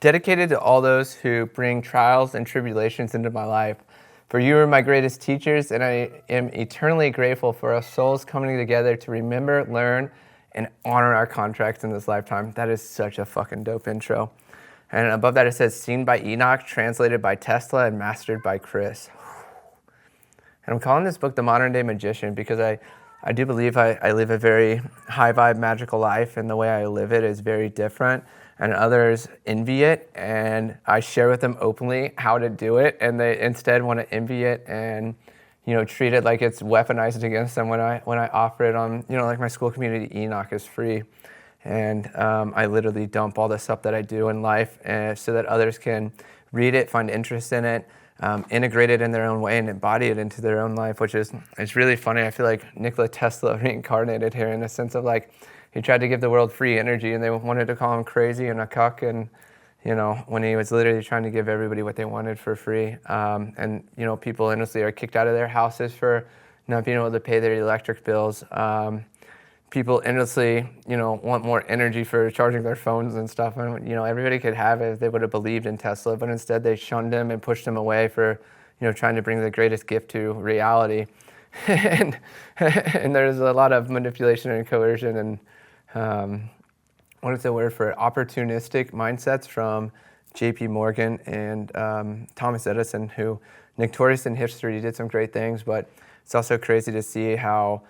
Dedicated to all those who bring trials and tribulations into my life. For you are my greatest teachers, and I am eternally grateful for us souls coming together to remember, learn, and honor our contracts in this lifetime. That is such a fucking dope intro. And above that it says, seen by Enoch, translated by Tesla, and mastered by Chris. And I'm calling this book The Modern Day Magician because I do believe I live a very high vibe magical life, and the way I live it is very different, and others envy it, and I share with them openly how to do it, and they instead want to envy it and treat it like it's weaponized against them when I offer it on like my school community. Enoch is free, and I literally dump all the stuff that I do in life so that others can read it, find interest in it, integrate it in their own way and embody it into their own life, which is, it's really funny. I feel like Nikola Tesla reincarnated here in the sense of like, he tried to give the world free energy and they wanted to call him crazy and a cuck, and when he was literally trying to give everybody what they wanted for free. And people endlessly are kicked out of their houses for not being able to pay their electric bills. People endlessly, want more energy for charging their phones and stuff. And, everybody could have it if they would have believed in Tesla, but instead they shunned him and pushed him away for, trying to bring the greatest gift to reality. and there's a lot of manipulation and coercion and, what is the word for it? Opportunistic mindsets from J.P. Morgan and Thomas Edison, who notorious in history, did some great things, but it's also crazy to see how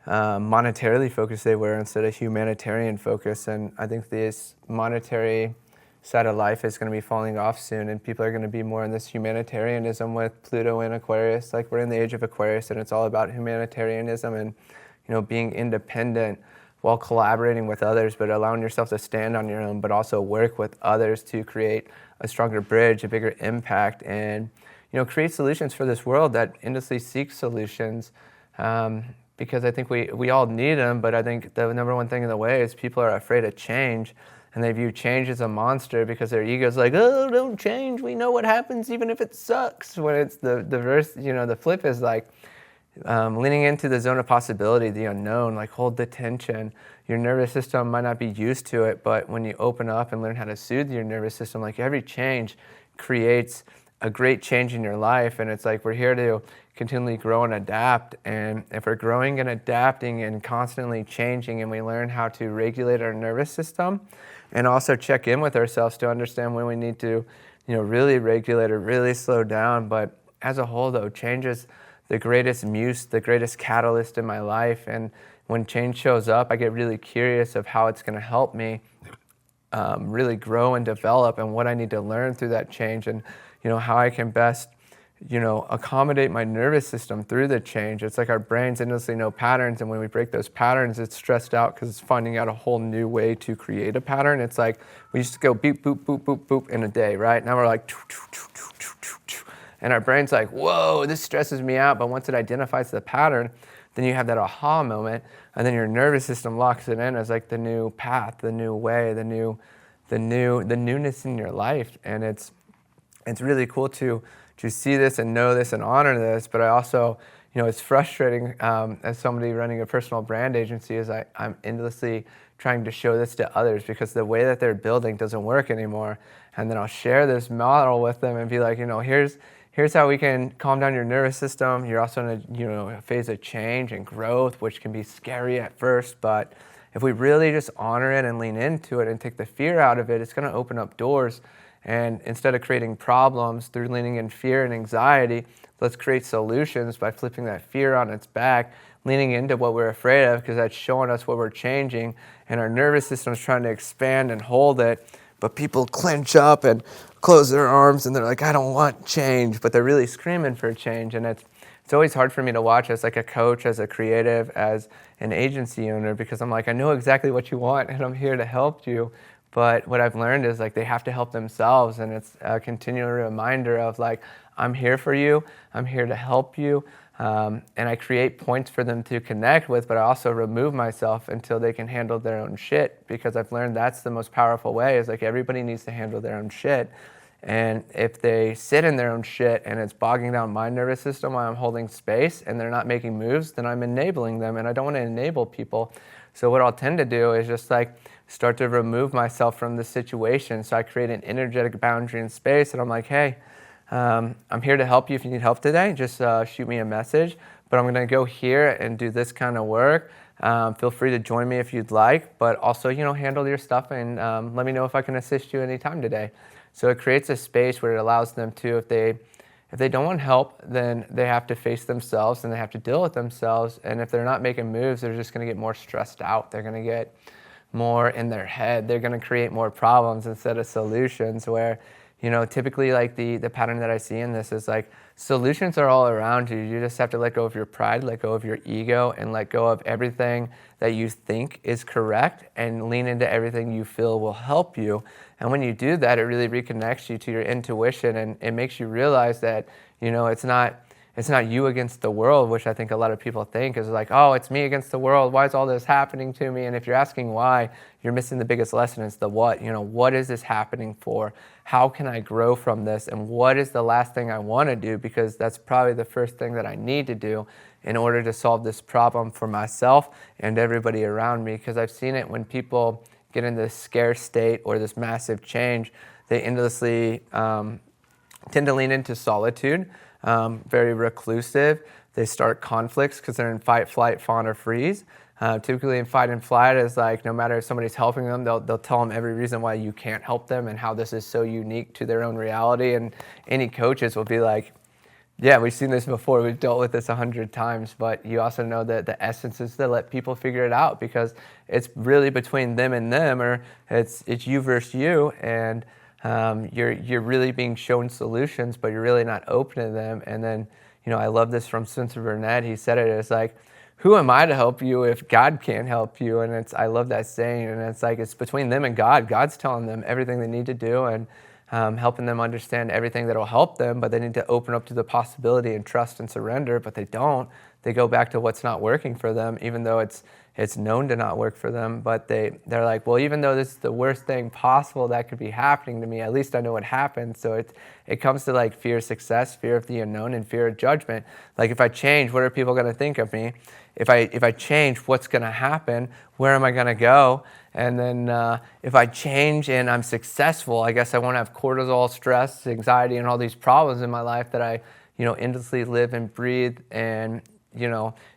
monetarily focused they were instead of humanitarian focus. And I think this monetary side of life is going to be falling off soon, and people are going to be more in this humanitarianism with Pluto and Aquarius. Like, we're in the age of Aquarius, and it's all about humanitarianism and being independent while collaborating with others, but allowing yourself to stand on your own, but also work with others to create a stronger bridge, a bigger impact, and create solutions for this world that endlessly seeks solutions. Because I think we all need them, but I think the number one thing in the way is people are afraid of change, and they view change as a monster because their ego's like, oh, don't change, we know what happens even if it sucks. When it's the verse, the flip is like, leaning into the zone of possibility, the unknown, like hold the tension. Your nervous system might not be used to it, but when you open up and learn how to soothe your nervous system, like every change creates a great change in your life. And it's like, we're here to continually grow and adapt. And if we're growing and adapting and constantly changing, and we learn how to regulate our nervous system and also check in with ourselves to understand when we need to, really regulate or really slow down. But as a whole though, change is the greatest muse, the greatest catalyst in my life. And when change shows up, I get really curious of how it's going to help me really grow and develop, and what I need to learn through that change, and how I can best accommodate my nervous system through the change. It's like our brains endlessly know patterns, and when we break those patterns, it's stressed out because it's finding out a whole new way to create a pattern. It's like we used to go beep, boop, boop, boop, boop in a day, right? Now we're like choo, choo, choo, choo, choo, choo, choo. And our brain's like, whoa, this stresses me out. But once it identifies the pattern, then you have that aha moment, and then your nervous system locks it in as like the new path, the new way, the newness in your life. And it's really cool to see this and know this and honor this. But I also, it's frustrating as somebody running a personal brand agency, is I'm endlessly trying to show this to others because the way that they're building doesn't work anymore. And then I'll share this model with them and be like, here's how we can calm down your nervous system. You're also in a phase of change and growth, which can be scary at first, but if we really just honor it and lean into it and take the fear out of it, it's going to open up doors. And instead of creating problems through leaning in fear and anxiety, let's create solutions by flipping that fear on its back, leaning into what we're afraid of, because that's showing us what we're changing, and our nervous system's trying to expand and hold it. But people clench up and close their arms, and they're like, I don't want change, but they're really screaming for change. And it's always hard for me to watch as like a coach, as a creative, as an agency owner, because I'm like, I know exactly what you want, and I'm here to help you. But what I've learned is like they have to help themselves, and it's a continual reminder of like, I'm here for you, I'm here to help you. And I create points for them to connect with, but I also remove myself until they can handle their own shit, because I've learned that's the most powerful way, is like everybody needs to handle their own shit. And if they sit in their own shit and it's bogging down my nervous system while I'm holding space and they're not making moves, then I'm enabling them, and I don't want to enable people. So what I'll tend to do is just like start to remove myself from the situation. So I create an energetic boundary in space, and I'm like, hey, I'm here to help you if you need help today. Just shoot me a message. But I'm going to go here and do this kind of work. Feel free to join me if you'd like, but also, handle your stuff and let me know if I can assist you anytime today. So it creates a space where it allows them to, if they don't want help, then they have to face themselves and they have to deal with themselves. And if they're not making moves, they're just going to get more stressed out. They're going to get more in their head. They're going to create more problems instead of solutions, where, typically like the pattern that I see in this is like solutions are all around you. You just have to let go of your pride, let go of your ego, and let go of everything that you think is correct and lean into everything you feel will help you. And when you do that, it really reconnects you to your intuition, and it makes you realize that, it's not you against the world, which I think a lot of people think is like, oh, it's me against the world. Why is all this happening to me? And if you're asking why, you're missing the biggest lesson. It's the what. What is this happening for? How can I grow from this? And what is the last thing I want to do? Because that's probably the first thing that I need to do in order to solve this problem for myself and everybody around me. Because I've seen it when people get in this scare state or this massive change, they endlessly tend to lean into solitude. Very reclusive. They start conflicts because they're in fight, flight, fawn, or freeze. Typically in fight and flight is like, no matter if somebody's helping them, they'll tell them every reason why you can't help them and how this is so unique to their own reality. And any coaches will be like, yeah, we've seen this before. We've dealt with this 100 times, but you also know that the essence is to let people figure it out, because it's really between them and them, or it's you versus you. And you're really being shown solutions, but you're really not open to them. And then, I love this from Spencer Burnett. He said it, it's like, who am I to help you if God can't help you? And I love that saying. And it's like, it's between them and God. God's telling them everything they need to do and helping them understand everything that'll help them, but they need to open up to the possibility and trust and surrender, but they don't. They go back to what's not working for them, even though it's known to not work for them. But they're like, well, even though this is the worst thing possible that could be happening to me, at least I know what happened. So it comes to like fear of success, fear of the unknown, and fear of judgment. Like, if I change, what are people going to think of me? If I change, what's going to happen? Where am I going to go? And then if I change and I'm successful, I guess I won't have cortisol, stress, anxiety, and all these problems in my life that I, endlessly live and breathe. And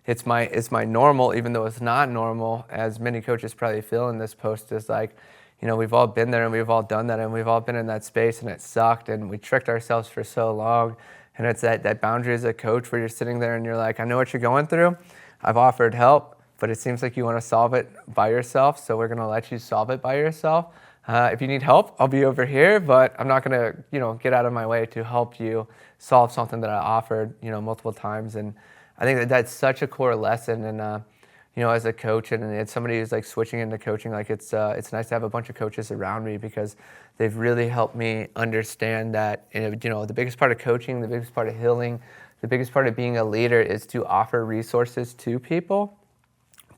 it's my normal, even though it's not normal, as many coaches probably feel in this post, is like, we've all been there and we've all done that and we've all been in that space and it sucked and we tricked ourselves for so long. And it's that boundary as a coach where you're sitting there and you're like, I know what you're going through. I've offered help, but it seems like you want to solve it by yourself, so we're going to let you solve it by yourself. If you need help, I'll be over here, but I'm not going to, get out of my way to help you solve something that I offered, multiple times. And I think that's such a core lesson. And, as a coach and it's somebody who's like switching into coaching, like it's nice to have a bunch of coaches around me, because they've really helped me understand that, the biggest part of coaching, the biggest part of healing, the biggest part of being a leader is to offer resources to people.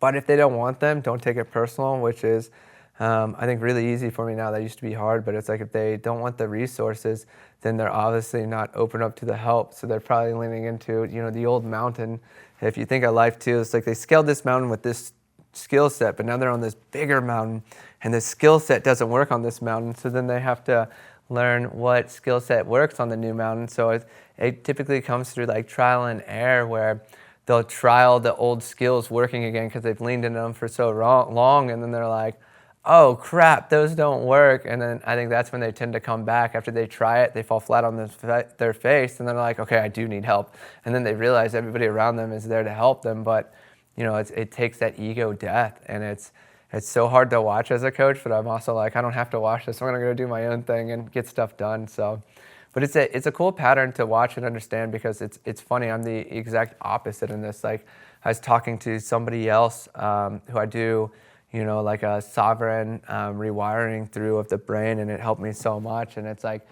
But if they don't want them, don't take it personal, which is, I think, really easy for me now. That used to be hard, but it's like, if they don't want the resources, then they're obviously not open up to the help. So they're probably leaning into, the old mountain. If you think of life too, it's like they scaled this mountain with this skill set, but now they're on this bigger mountain, and the skill set doesn't work on this mountain. So then they have to learn what skill set works on the new mountain. So it typically comes through like trial and error, where they'll trial the old skills working again because they've leaned into them for so long, and then they're like, oh crap, those don't work. And then I think that's when they tend to come back. After they try it, they fall flat on their face, and then they're like, okay, I do need help. And then they realize everybody around them is there to help them, but it takes that ego death, and it's so hard to watch as a coach, but I'm also like, I don't have to watch this. I'm going to go do my own thing and get stuff done. So, but it's a cool pattern to watch and understand, because it's funny. I'm the exact opposite in this. Like, I was talking to somebody else who I do, like a sovereign rewiring through of the brain, and it helped me so much. And it's like,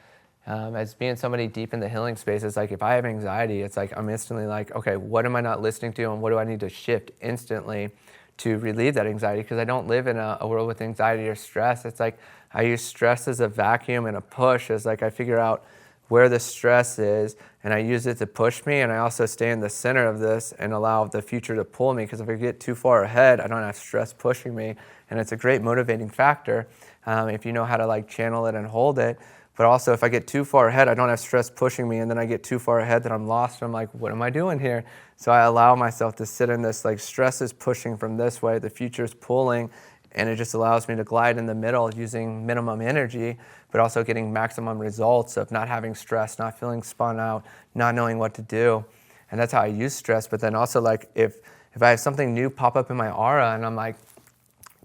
as being somebody deep in the healing space, it's like, if I have anxiety, it's like I'm instantly like, okay, what am I not listening to, and what do I need to shift instantly to relieve that anxiety? Because I don't live in a world with anxiety or stress. It's like I use stress as a vacuum and a push, as like I figure out where the stress is, and I use it to push me, and I also stay in the center of this and allow the future to pull me, because if I get too far ahead, I don't have stress pushing me, and it's a great motivating factor if you know how to like channel it and hold it. But also, if I get too far ahead, I don't have stress pushing me, and then I get too far ahead that I'm lost, and I'm like, what am I doing here? So I allow myself to sit in this, like, stress is pushing from this way, the future is pulling, and it just allows me to glide in the middle using minimum energy, but also getting maximum results of not having stress, not feeling spun out, not knowing what to do. And that's how I use stress. But then also, like, if I have something new pop up in my aura and I'm like,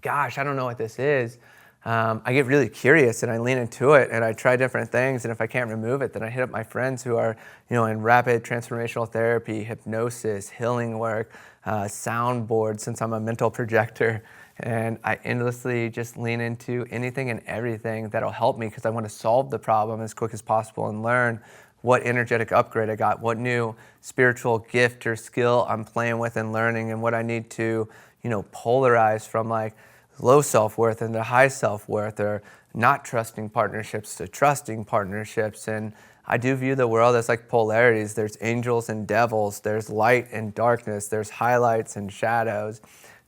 gosh, I don't know what this is, I get really curious and I lean into it and I try different things, and if I can't remove it, then I hit up my friends who are, in rapid transformational therapy, hypnosis, healing work, soundboard, since I'm a mental projector, and I endlessly just lean into anything and everything that'll help me, because I want to solve the problem as quick as possible and learn what energetic upgrade I got, what new spiritual gift or skill I'm playing with and learning, and what I need to, polarize from like low self-worth into high self-worth, or not trusting partnerships to trusting partnerships. And I do view the world as like polarities. There's angels and devils, there's light and darkness, there's highlights and shadows,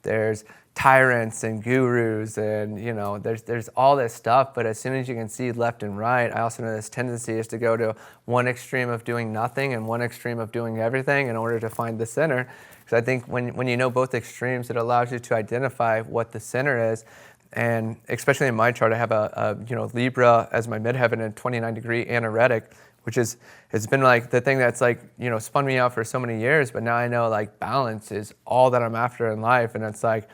there's tyrants and gurus, and there's all this stuff. But as soon as you can see left and right, I also know this tendency is to go to one extreme of doing nothing and one extreme of doing everything in order to find the center. Because I think when you know both extremes, it allows you to identify what the center is. And especially in my chart, I have a Libra as my midheaven and 29-degree anaretic, which is, it's been like the thing that's like, spun me out for so many years. But now I know like balance is all that I'm after in life. And it's like,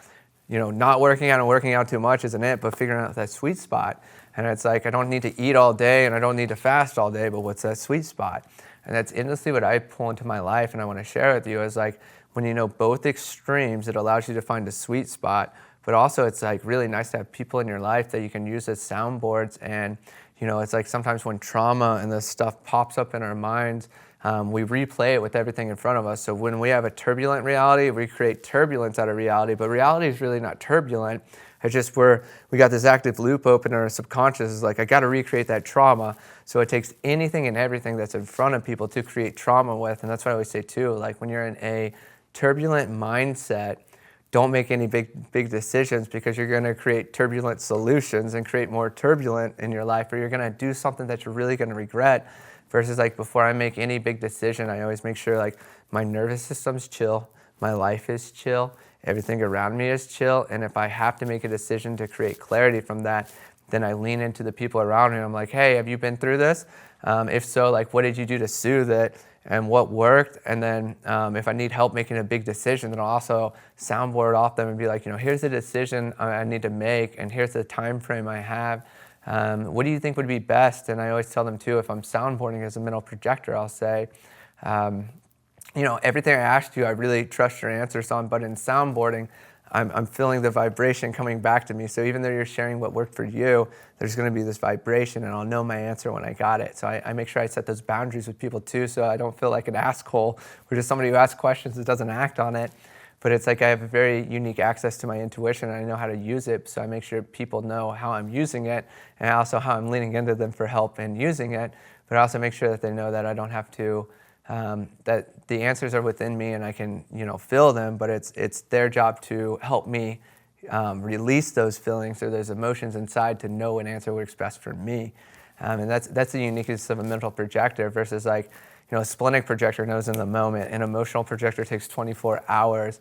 not working out and working out too much isn't it, but figuring out that sweet spot. And it's like, I don't need to eat all day and I don't need to fast all day, but what's that sweet spot? And that's endlessly what I pull into my life, and I want to share with you is like, when you know both extremes, it allows you to find a sweet spot. But also it's like really nice to have people in your life that you can use as soundboards. And it's like sometimes when trauma and this stuff pops up in our minds, we replay it with everything in front of us. So when we have a turbulent reality, we create turbulence out of reality. But reality is really not turbulent. It's just we got this active loop open in our subconscious. Is like, I got to recreate that trauma. So it takes anything and everything that's in front of people to create trauma with. And that's what I always say too. Like when you're in a turbulent mindset, don't make any big decisions, because you're going to create turbulent solutions and create more turbulent in your life, or you're going to do something that you're really going to regret. Versus like before I make any big decision, I always make sure like my nervous system's chill, my life is chill, everything around me is chill. And if I have to make a decision to create clarity from that, then I lean into the people around me. I'm like, hey, have you been through this? If so, like, what did you do to soothe it? And what worked? And then if I need help making a big decision, then I'll also soundboard off them and be like, here's the decision I need to make, and here's the time frame I have. What do you think would be best? And I always tell them too, if I'm soundboarding as a mental projector, I'll say, everything I asked you, I really trust your answers on, but in soundboarding, I'm feeling the vibration coming back to me. So even though you're sharing what worked for you, there's going to be this vibration, and I'll know my answer when I got it. So I make sure I set those boundaries with people too, so I don't feel like an asshole, or just somebody who asks questions that doesn't act on it. But it's like I have a very unique access to my intuition, and I know how to use it, so I make sure people know how I'm using it, and also how I'm leaning into them for help in using it. But I also make sure that they know that I don't have to, that the answers are within me and I can, feel them, but it's their job to help me release those feelings or those emotions inside to know an answer works best for me. And that's the uniqueness of a mental projector versus like, a splenic projector knows in the moment. An emotional projector takes 24 hours.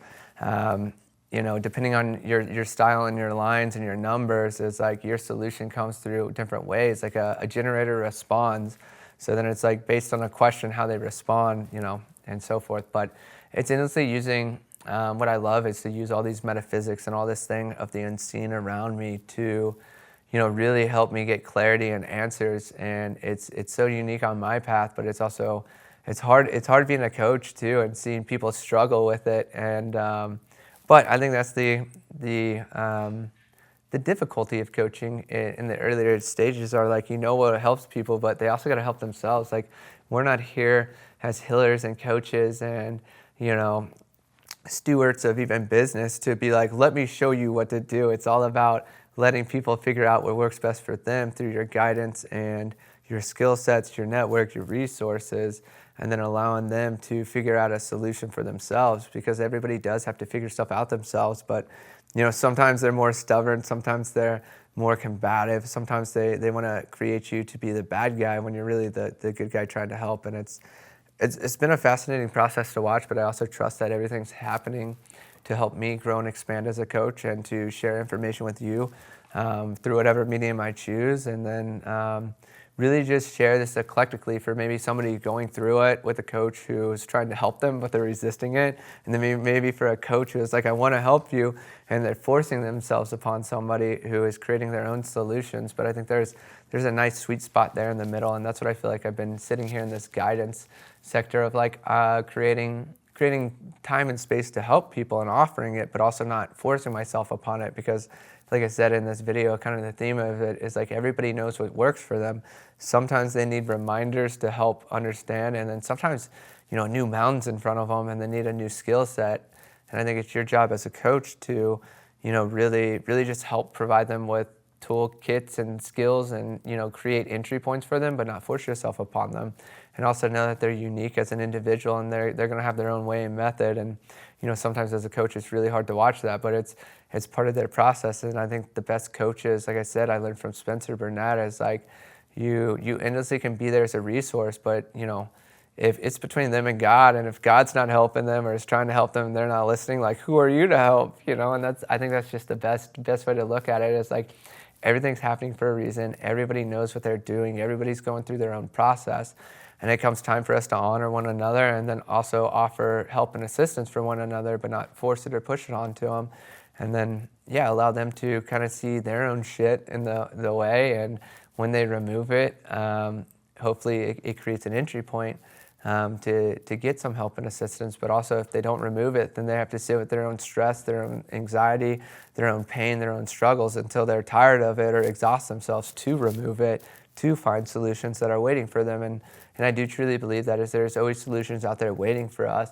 Depending on your style and your lines and your numbers, it's like your solution comes through different ways. Like a generator responds. So then it's like based on a question, how they respond, and so forth. But it's endlessly using, what I love is to use all these metaphysics and all this thing of the unseen around me to, really help me get clarity and answers. And it's so unique on my path, but it's also, it's hard being a coach too and seeing people struggle with it. And, but I think that's the difficulty of coaching in the earlier stages are like, what helps people, but they also got to help themselves. Like we're not here as healers and coaches and, stewards of even business to be like, let me show you what to do. It's all about letting people figure out what works best for them through your guidance and your skill sets, your network, your resources, and then allowing them to figure out a solution for themselves, because everybody does have to figure stuff out themselves. But, sometimes they're more stubborn, sometimes they're more combative, sometimes they want to create you to be the bad guy when you're really the good guy trying to help. And it's been a fascinating process to watch, but I also trust that everything's happening to help me grow and expand as a coach and to share information with you through whatever medium I choose. And then really just share this eclectically for maybe somebody going through it with a coach who's trying to help them, but they're resisting it. And then maybe for a coach who's like, I want to help you, and they're forcing themselves upon somebody who is creating their own solutions. But I think there's a nice sweet spot there in the middle, and that's what I feel like I've been sitting here in this guidance sector of like creating time and space to help people and offering it, but also not forcing myself upon it, because like I said in this video, kind of the theme of it is like everybody knows what works for them. Sometimes they need reminders to help understand, and then sometimes, a new mountain's in front of them and they need a new skill set. And I think it's your job as a coach to, really just help provide them with toolkits and skills and, create entry points for them, but not force yourself upon them. And also know that they're unique as an individual, and they're going to have their own way and method. And, sometimes as a coach, it's really hard to watch that, but it's part of their process. And I think the best coaches, like I said, I learned from Spencer Burnett, is like you endlessly can be there as a resource, but, if it's between them and God, and if God's not helping them or is trying to help them and they're not listening, like, who are you to help? And I think that's just the best way to look at it. Is like everything's happening for a reason. Everybody knows what they're doing. Everybody's going through their own process. And it comes time for us to honor one another, and then also offer help and assistance for one another, but not force it or push it onto them. And then, allow them to kind of see their own shit in the way. And when they remove it, hopefully it creates an entry point to get some help and assistance. But also, if they don't remove it, then they have to sit with their own stress, their own anxiety, their own pain, their own struggles until they're tired of it or exhaust themselves to remove it, to find solutions that are waiting for them. And I do truly believe that there's always solutions out there waiting for us.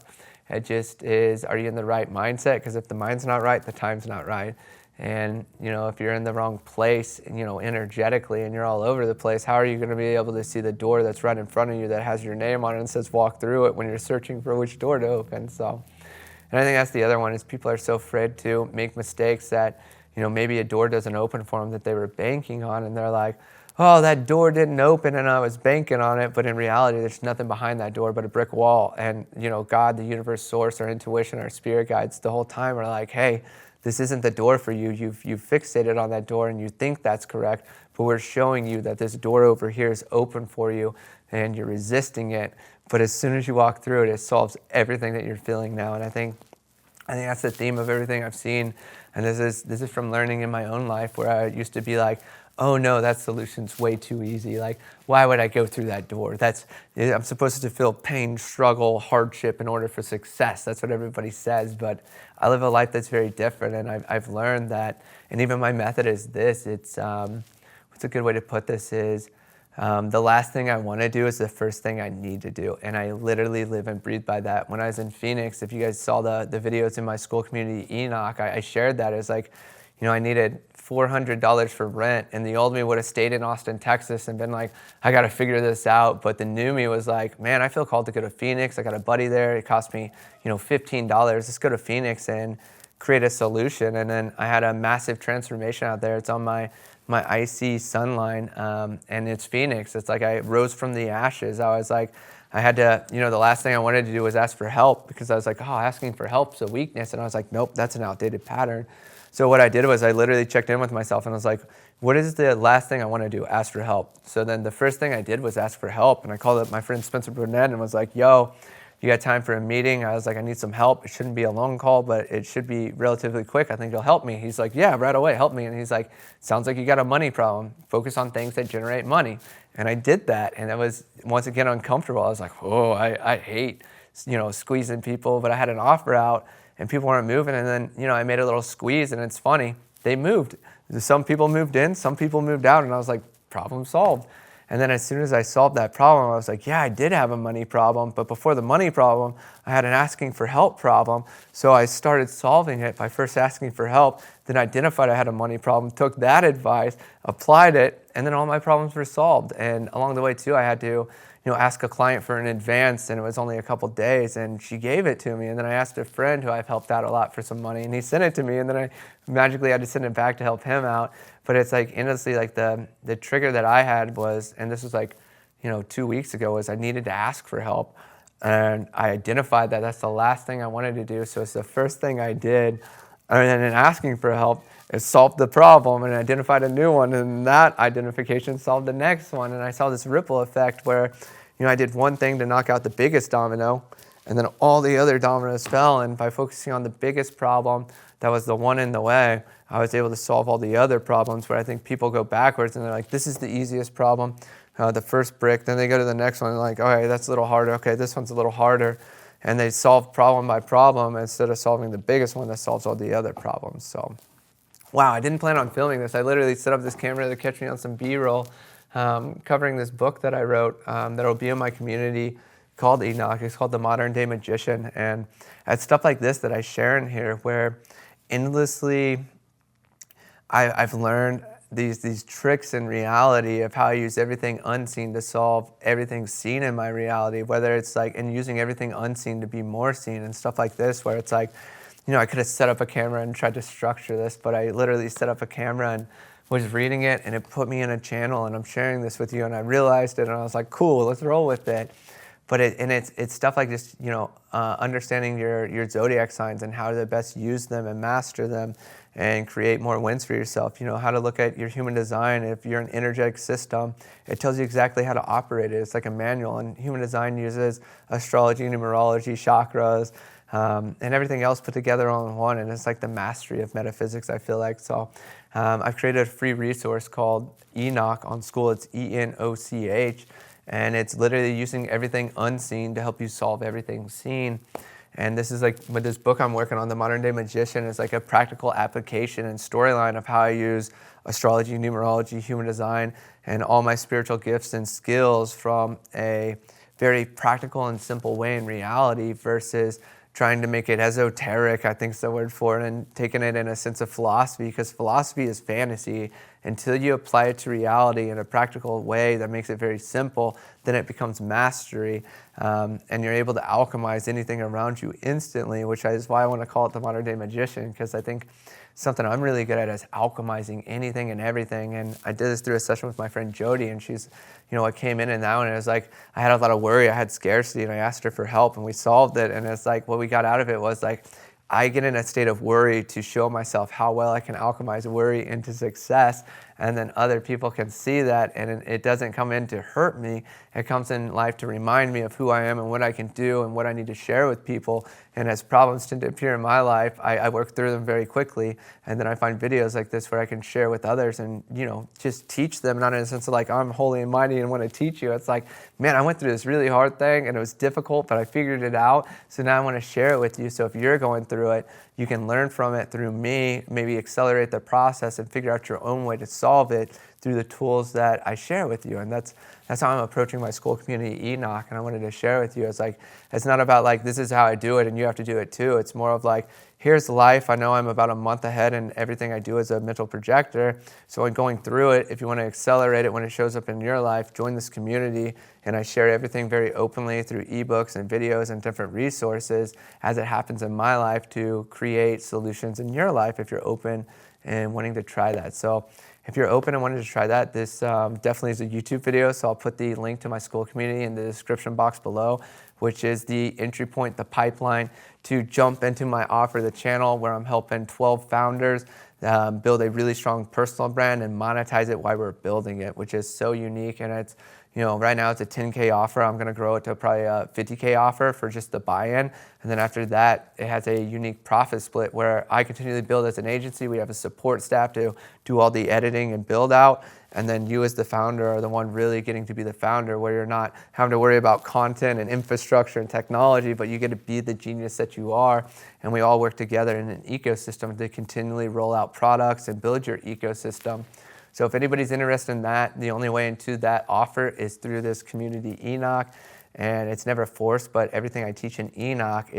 It just is, are you in the right mindset? Because if the mind's not right, the time's not right. And, if you're in the wrong place, energetically, and you're all over the place, how are you going to be able to see the door that's right in front of you that has your name on it and says walk through it when you're searching for which door to open? So, and I think that's the other one, is people are so afraid to make mistakes that, maybe a door doesn't open for them that they were banking on, and they're like, oh, that door didn't open and I was banking on it. But in reality, there's nothing behind that door but a brick wall. And, God, the universe, source, our intuition, our spirit guides the whole time are like, hey, this isn't the door for you. You've fixated on that door and you think that's correct, but we're showing you that this door over here is open for you and you're resisting it. But as soon as you walk through it, it solves everything that you're feeling now. And I think that's the theme of everything I've seen. And this is from learning in my own life, where I used to be like, oh no, that solution's way too easy. Like, why would I go through that door? I'm supposed to feel pain, struggle, hardship in order for success. That's what everybody says. But I live a life that's very different, and I've learned that. And even my method is this. It's what's a good way to put this is, the last thing I want to do is the first thing I need to do. And I literally live and breathe by that. When I was in Phoenix, if you guys saw the videos in my school community, Enoch, I shared that. It's like, I needed $400 for rent, and the old me would have stayed in Austin, Texas and been like, I got to figure this out. But the new me was like, man, I feel called to go to Phoenix. I got a buddy there. It cost me, $15. Let's go to Phoenix and create a solution. And then I had a massive transformation out there. It's on my icy sunline, and it's Phoenix. It's like I rose from the ashes. I was like, I had to, the last thing I wanted to do was ask for help, because I was like, oh, asking for help's a weakness. And I was like, nope, that's an outdated pattern. So what I did was I literally checked in with myself and I was like, what is the last thing I want to do? Ask for help. So then the first thing I did was ask for help. And I called up my friend Spencer Burnett and was like, yo, you got time for a meeting? I was like, I need some help. It shouldn't be a long call, but it should be relatively quick. I think you'll help me. He's like, yeah, right away, help me. And he's like, sounds like you got a money problem. Focus on things that generate money. And I did that. And it was, once again, uncomfortable. I was like, whoa, I hate, squeezing people. But I had an offer out and people weren't moving. And then, I made a little squeeze, and it's funny. They moved. Some people moved in, some people moved out. And I was like, problem solved. And then as soon as I solved that problem, I was like, yeah, I did have a money problem. But before the money problem, I had an asking for help problem. So I started solving it by first asking for help, then identified I had a money problem, took that advice, applied it, and then all my problems were solved. And along the way too, I had to ask a client for an advance, and it was only a couple days, and she gave it to me. And then I asked a friend who I've helped out a lot for some money, and he sent it to me, and then I magically had to send it back to help him out. But it's like, honestly, like the trigger that I had was, and this was like, 2 weeks ago, was I needed to ask for help. And I identified that that's the last thing I wanted to do. So it's the first thing I did. And then in asking for help, it solved the problem and identified a new one. And that identification solved the next one. And I saw this ripple effect where, I did one thing to knock out the biggest domino, and then all the other dominoes fell. And by focusing on the biggest problem, that was the one in the way, I was able to solve all the other problems where I think people go backwards and they're like, this is the easiest problem, the first brick. Then they go to the next one and like, okay, that's a little harder. Okay, this one's a little harder. And they solve problem by problem instead of solving the biggest one that solves all the other problems. So, wow, I didn't plan on filming this. I literally set up this camera to catch me on some B-roll, covering this book that I wrote that will be in my community called Enoch. It's called The Modern Day Magician. And it's stuff like this that I share in here where endlessly I've learned these tricks in reality of how I use everything unseen to solve everything seen in my reality, whether it's like, and using everything unseen to be more seen and stuff like this, where it's like, I could have set up a camera and tried to structure this, but I literally set up a camera and was reading it, and it put me in a channel, and I'm sharing this with you, and I realized it, and I was like, cool, let's roll with it. But it's stuff like this, understanding your zodiac signs and how to best use them and master them and create more wins for yourself. How to look at your human design. If you're an energetic system, it tells you exactly how to operate it. It's like a manual, and human design uses astrology, numerology, chakras, and everything else put together all in one. And it's like the mastery of metaphysics, I feel like. So I've created a free resource called Enoch on School. It's ENOCH. And it's literally using everything unseen to help you solve everything seen. And this is like, with this book I'm working on, The Modern Day Magician, is like a practical application and storyline of how I use astrology, numerology, human design, and all my spiritual gifts and skills from a very practical and simple way in reality versus trying to make it esoteric, I think is the word for it, and taking it in a sense of philosophy, because philosophy is fantasy. Until you apply it to reality in a practical way that makes it very simple, then it becomes mastery, and you're able to alchemize anything around you instantly, which is why I want to call it the modern day magician, because I think something I'm really good at is alchemizing anything and everything. And I did this through a session with my friend Jody, and she's, I came in and out, and it was like, I had a lot of worry, I had scarcity, and I asked her for help, and we solved it. And it's like, what we got out of it was like, I get in a state of worry to show myself how well I can alchemize worry into success, and then other people can see that, and it doesn't come in to hurt me. It comes in life to remind me of who I am and what I can do and what I need to share with people. And as problems tend to appear in my life, I work through them very quickly, and then I find videos like this where I can share with others and, just teach them, not in a sense of like, I'm holy and mighty and want to teach you. It's like, man, I went through this really hard thing, and it was difficult, but I figured it out, so now I want to share it with you. So if you're going through it, you can learn from it through me, maybe accelerate the process and figure out your own way to solve it through the tools that I share with you. And that's how I'm approaching my school community, Enoch, and I wanted to share with you. It's like, it's not about like, this is how I do it and you have to do it too. It's more of like, here's life. I know I'm about a month ahead in everything I do as a mental projector. So in going through it, if you want to accelerate it when it shows up in your life, join this community. And I share everything very openly through ebooks and videos and different resources as it happens in my life to create solutions in your life if you're open and wanting to try that. So if you're open and wanting to try that, this definitely is a YouTube video. So I'll put the link to my school community in the description box below, which is the entry point, the pipeline to jump into my offer, the channel where I'm helping 12 founders build a really strong personal brand and monetize it while we're building it, which is so unique. And it's, right now it's a 10K offer. I'm going to grow it to probably a 50K offer for just the buy-in. And then after that, it has a unique profit split where I continually build as an agency. We have a support staff to do all the editing and build out. And then you as the founder are the one really getting to be the founder, where you're not having to worry about content and infrastructure and technology, but you get to be the genius that you are. And we all work together in an ecosystem to continually roll out products and build your ecosystem. So if anybody's interested in that, the only way into that offer is through this community, Enoch. and it's never forced, but everything I teach in Enoch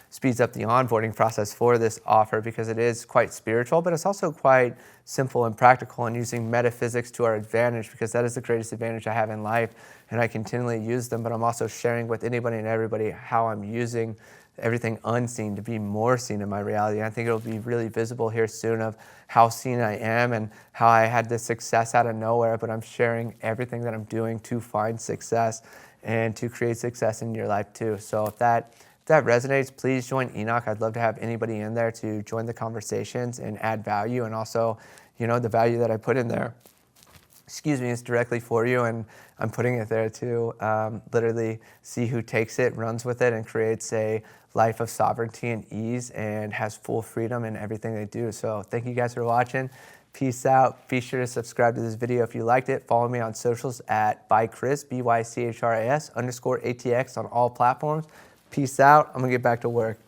speeds up the onboarding process for this offer because it is quite spiritual, but it's also quite simple and practical, and using metaphysics to our advantage, because that is the greatest advantage I have in life, and I continually use them, but I'm also sharing with anybody and everybody how I'm using everything unseen to be more seen in my reality. And I think it'll be really visible here soon of how seen I am and how I had this success out of nowhere, but I'm sharing everything that I'm doing to find success and to create success in your life too. So if that resonates, please join Enoch. I'd love to have anybody in there to join the conversations and add value, and also, the value that I put in there, is directly for you, and I'm putting it there to literally see who takes it, runs with it, and creates a life of sovereignty and ease and has full freedom in everything they do. So thank you guys for watching. Peace out. Be sure to subscribe to this video if you liked it. Follow me on socials at byCHRIS, byCHRIS _ATX on all platforms. Peace out. I'm going to get back to work.